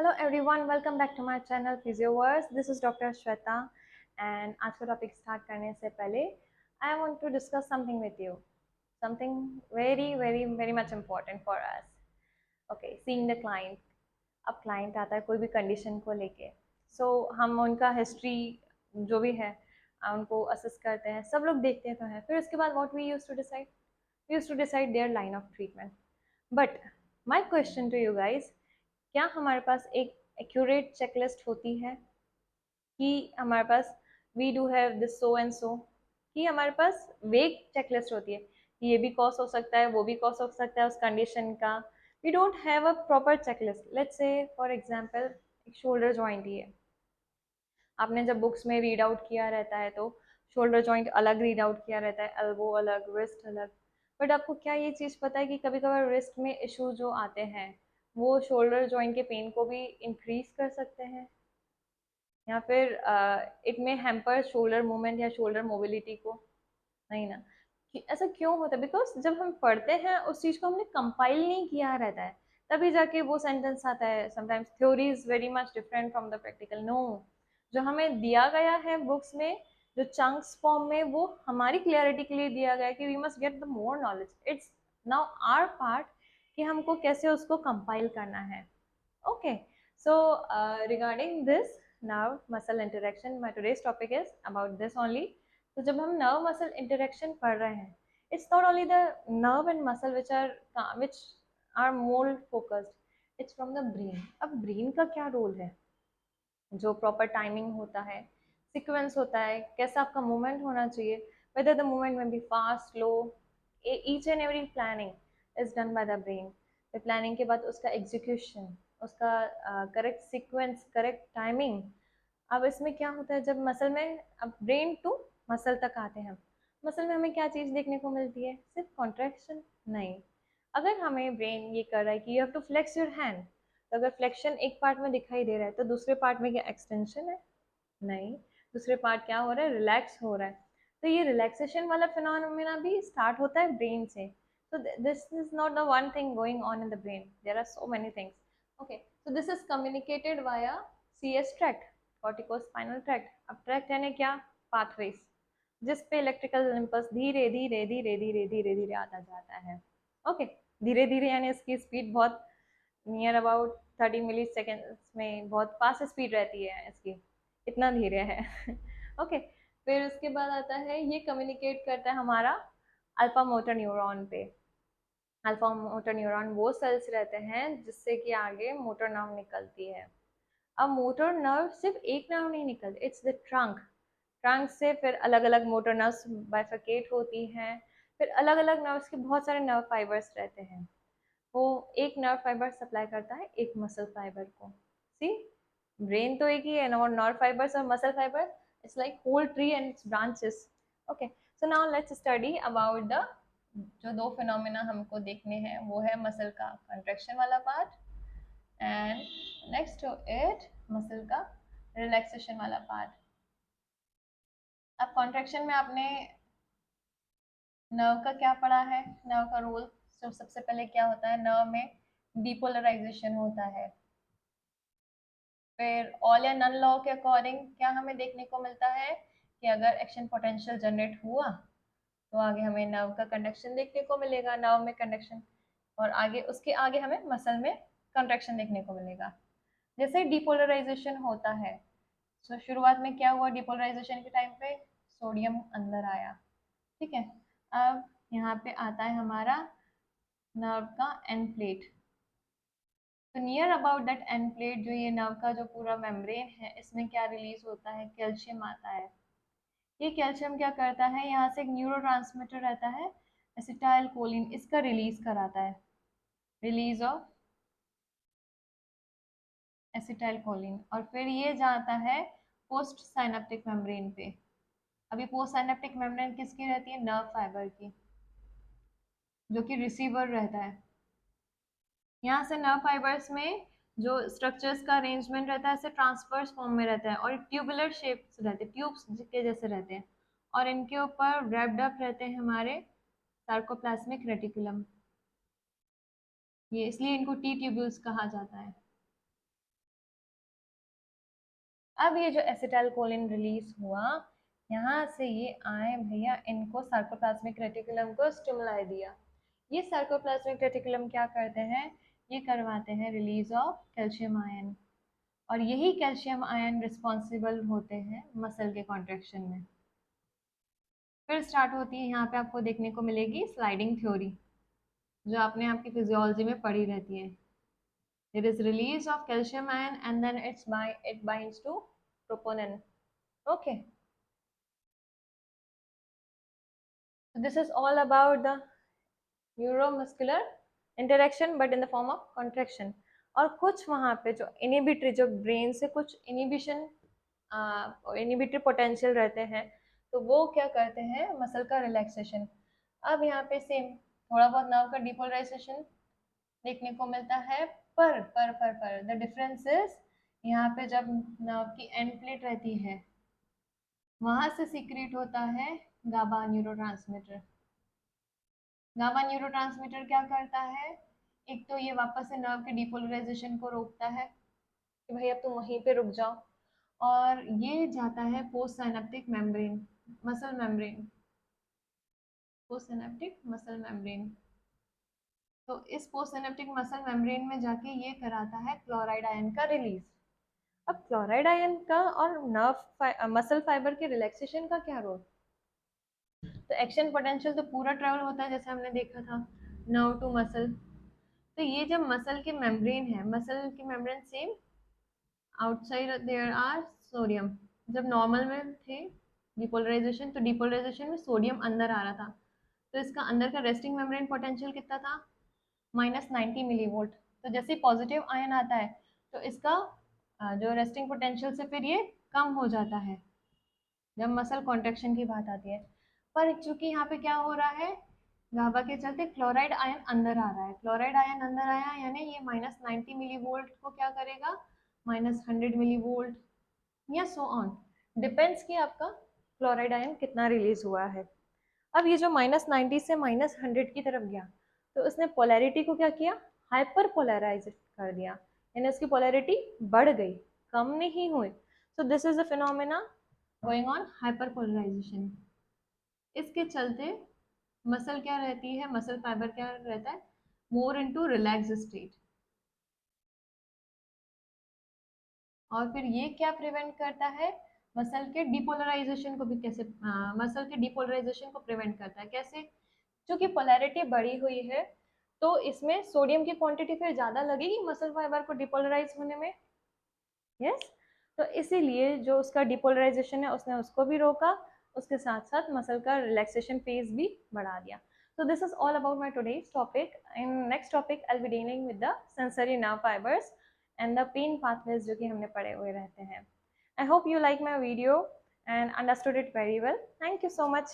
Hello everyone, welcome back to my channel Physioverse. This is doctor Shweta and आज का topic start करने से पहले I want to discuss something with you, something very very very much important for us. Okay, seeing the client. अब client आता है कोई भी कंडीशन को लेके, सो हम उनका हिस्ट्री जो भी है उनको असेस करते हैं, सब लोग देखते तो हैं। फिर उसके बाद what we use to decide, we use to decide their line of treatment. But my question to you guys, क्या हमारे पास एक एक्यूरेट चेकलिस्ट होती है कि हमारे पास we do have this so and so, कि हमारे पास वेग चेकलिस्ट होती है कि ये भी कॉज हो सकता है, वो भी कॉज हो सकता है उस कंडीशन का। We don't have a proper checklist. Let's say for example एक शोल्डर जॉइंट ही है, आपने जब बुक्स में रीड आउट किया रहता है तो शोल्डर जॉइंट अलग रीड आउट किया रहता है, एल्बो अलग, रिस्ट अलग। बट आपको क्या ये चीज़ पता है कि कभी कभार रिस्ट में इशू जो आते हैं वो शोल्डर जॉइंट के पेन को भी इंक्रीज कर सकते हैं, या फिर इट में हैम्पर शोल्डर मूवमेंट या शोल्डर मोबिलिटी को? नहीं ना। ऐसा क्यों होता है? बिकॉज जब हम पढ़ते हैं उस चीज़ को हमने कंपाइल नहीं किया रहता है, तभी जाके वो सेंटेंस आता है। Sometimes theory is very much different from the practical. No, जो हमें दिया गया है बुक्स में जो चंक्स फॉर्म में, वो हमारी क्लियरिटी के लिए दिया गया है कि we must get the more knowledge. It's now our part कि हमको कैसे उसको कंपाइल करना है। Okay, so regarding this nerve muscle interaction, my today's topic is about this only. तो जब हम nerve muscle interaction पढ़ रहे हैं, it's not only the nerve and muscle which are more focused, it's from the brain. अब brain का क्या role है? जो प्रॉपर टाइमिंग होता है, सीक्वेंस होता है, कैसा आपका मूवमेंट होना चाहिए, whether the movement may be fast, slow, each and every planning is done by the brain. फिर प्लानिंग के बाद उसका एग्जीक्यूशन, उसका करेक्ट सीक्वेंस, करेक्ट टाइमिंग। अब इसमें क्या होता है जब मसल में, अब ब्रेन टू मसल तक आते हैं, मसल में हमें क्या चीज़ देखने को मिलती है? सिर्फ कॉन्ट्रैक्शन नहीं। अगर हमें ब्रेन ये कर रहा है कि you have to flex your hand, तो अगर फ्लेक्शन एक पार्ट में दिखाई दे रहा है तो दूसरे पार्ट में क्या एक्सटेंशन है? नहीं। दूसरे पार्ट क्या हो रहा है? रिलैक्स हो रहा है। तो ये रिलैक्सेशन वाला फिनोमेना भी स्टार्ट होता है ब्रेन से। So this is not the one thing going on in the brain. There are so many things. Okay, so this is communicated via CS tract, corticospinal tract. अब tract यानी क्या? Pathways, जिस पे electrical impulse धीरे धीरे धीरे धीरे धीरे धीरे आता जाता है। ओके, धीरे धीरे यानी इसकी स्पीड बहुत नियर अबाउट 30 मिली सेकेंड्स में, बहुत फास्ट स्पीड रहती है इसकी, इतना धीरे है। ओके, फिर उसके बाद आता है ये कम्युनिकेट करता है हमारा अल्फा मोटर न्यूरॉन पे। अल्फा मोटर न्यूरॉन वो सेल्स रहते हैं जिससे कि आगे मोटर नर्व निकलती है। अब मोटर नर्व सिर्फ एक नर्व नहीं निकलती, इट्स द ट्रंक। ट्रंक से फिर अलग अलग मोटर नर्व्स बाइफरकेट होती हैं, फिर अलग अलग नर्व्स के बहुत सारे नर्व फाइबर्स रहते हैं। वो एक नर्व फाइबर सप्लाई करता है एक मसल फाइबर को। सी, ब्रेन तो एक ही है, और नर्व फाइबर्स और muscle fibre, it's like whole tree and its branches. Okay, so now let's study about the जो दो फिनोमेना हमको देखने हैं, वो है मसल का कंट्रैक्शन वाला part and next to it muscle का रिलैक्सेशन वाला पार्ट। अब कॉन्ट्रैक्शन में आपने नर्व का क्या पढ़ा है? नर्व का रोल, तो सबसे पहले क्या होता है, नर्व में डिपोलराइजेशन होता है। फिर ऑल या नन लॉ के अकॉर्डिंग क्या हमें देखने को मिलता है कि अगर एक्शन पोटेंशियल जनरेट हुआ तो आगे हमें नर्व का कंडक्शन देखने को मिलेगा, नर्व में कंडक्शन, और आगे उसके आगे हमें मसल में कंट्रैक्शन देखने को मिलेगा। जैसे डिपोलराइजेशन होता है, तो शुरुआत में क्या हुआ डिपोलराइजेशन के टाइम पे? सोडियम अंदर आया, ठीक है। अब यहाँ पे आता है हमारा नर्व का एंड प्लेट। तो near about that end plate, जो ये नर्व का जो पूरा मेम्ब्रेन है, इसमें क्या रिलीज होता है? कैल्शियम आता है। ये कैल्शियम क्या करता है, यहाँ से एक न्यूरोट्रांसमीटर रहता है एसिटाइल कोलिन, इसका रिलीज कराता है, रिलीज ऑफ एसिटाइल कोलिन। और फिर ये जाता है पोस्ट साइनेप्टिक मेम्ब्रेन पे। अभी पोस्ट साइनेप्टिक मेम्ब्रेन किसकी रहती है? नर्व फाइबर की, जो कि रिसीवर रहता है। यहाँ से नर्व फाइबर्स में जो स्ट्रक्चर्स का अरेंजमेंट रहता है ऐसे ट्रांसवर्स फॉर्म में रहता है, और ट्यूबुलर शेप्स रहते हैं, ट्यूब्स के जैसे रहते हैं, और इनके ऊपर रैप्ड अप रहते हैं हमारे सार्कोप्लाज्मिक रेटिकुलम। ये इसलिए इनको टी ट्यूब्यूल्स कहा जाता है। अब ये जो एसिटाइलकोलिन रिलीज हुआ, यहाँ से ये आए भैया, इनको सार्कोप्लाज्मिक रेटिकुलम को स्टिमुलाई दिया। ये सार्कोप्लाज्मिक रेटिकुलम क्या करते हैं, ये करवाते हैं रिलीज ऑफ कैल्शियम आयन, और यही कैल्शियम आयन रिस्पॉन्सिबल होते हैं मसल के कॉन्ट्रैक्शन में। फिर स्टार्ट होती है, यहाँ पे आपको देखने को मिलेगी स्लाइडिंग थ्योरी, जो आपने आपकी फिजियोलॉजी में पढ़ी रहती है। There is release of calcium ion and then it binds to troponin. Okay. So this is all about the neuromuscular interaction but in the form of contraction. और कुछ वहाँ पे जो इनिबिटरी, जो ब्रेन से कुछ इनिबिटरी पोटेंशियल रहते हैं, तो वो क्या करते हैं, मसल का रिलैक्सेशन। अब यहाँ पे सेम थोड़ा बहुत नर्व का डिपोलराइजेशन देखने को मिलता है, पर द डिफरेंस इज, यहाँ पे जब नर्व की एंड प्लेट रहती है, वहां से सीक्रेट होता है गाबा न्यूरोट्रांसमीटर। गाबा न्यूरोट्रांसमीटर क्या करता है, एक तो ये वापस से नर्व के डिपोलराइजेशन को रोकता है कि भाई अब तुम वहीं पे रुक जाओ, और ये जाता है post synaptic membrane, muscle membrane, post synaptic muscle membrane. तो इस पोस्ट सिनेप्टिक मसल मेम्ब्रेन में जाके ये कराता है क्लोराइड आयन का रिलीज। अब क्लोराइड आयन का और मसल फाइबर के रिलैक्सेशन का क्या रोल, तो एक्शन पोटेंशियल तो पूरा ट्रेवल होता है जैसे हमने देखा था, नर्व टू मसल। तो ये जब मसल के मेम्ब्रेन है, मसल की membrane same, outside there are sodium, जब नॉर्मल में थे डिपोलराइजेशन, तो डिपोलराइजेशन में सोडियम अंदर आ रहा था, तो इसका अंदर का रेस्टिंग मेम्ब्रेन पोटेंशियल कितना था, -90 मिलीवोल्ट। तो जैसे पॉजिटिव आयन आता है तो इसका जो रेस्टिंग पोटेंशियल से फिर ये कम हो जाता है जब मसल कॉन्ट्रेक्शन की बात आती है। पर चूंकि यहाँ पे क्या हो रहा है, गाबा के चलते क्लोराइड आयन अंदर आ रहा है, क्लोराइड आयन अंदर आया यानी ये -90 मिलीवोल्ट को क्या करेगा, -100 मिलीवोल्ट या सो ऑन, डिपेंड्स कि आपका क्लोराइड आयन कितना रिलीज हुआ है। अब ये जो -90 से -100 की तरफ गया, तो उसने पोलैरिटी को क्या किया, हाइपर पोलराइज कर दिया, यानी उसकी पोलैरिटी बढ़ गई, कम नहीं हुई। So this is the phenomena going on, hyperpolarisation. इसके चलते मसल क्या रहती है, मसल फाइबर क्या रहता है, मोर इनटू रिलैक्स स्टेट। और फिर ये क्या प्रिवेंट करता है, मसल के डिपोलराइजेशन को भी कैसे, मसल के डिपोलराइजेशन को प्रिवेंट करता है कैसे, क्योंकि पोलैरिटी बढ़ी हुई है तो इसमें सोडियम की क्वांटिटी फिर ज़्यादा लगेगी मसल फाइबर को डिपोलराइज होने में। यस, तो इसीलिए जो उसका डिपोलराइजेशन है उसने उसको भी रोका, उसके साथ साथ मसल का रिलैक्सेशन फेज भी बढ़ा दिया। So this is all about my today's topic. In next topic I'll be dealing with the sensory nerve fibers and the pain pathways जो कि हमने पढ़े हुए रहते हैं. I hope you like my video and understood it very well. Thank you so much.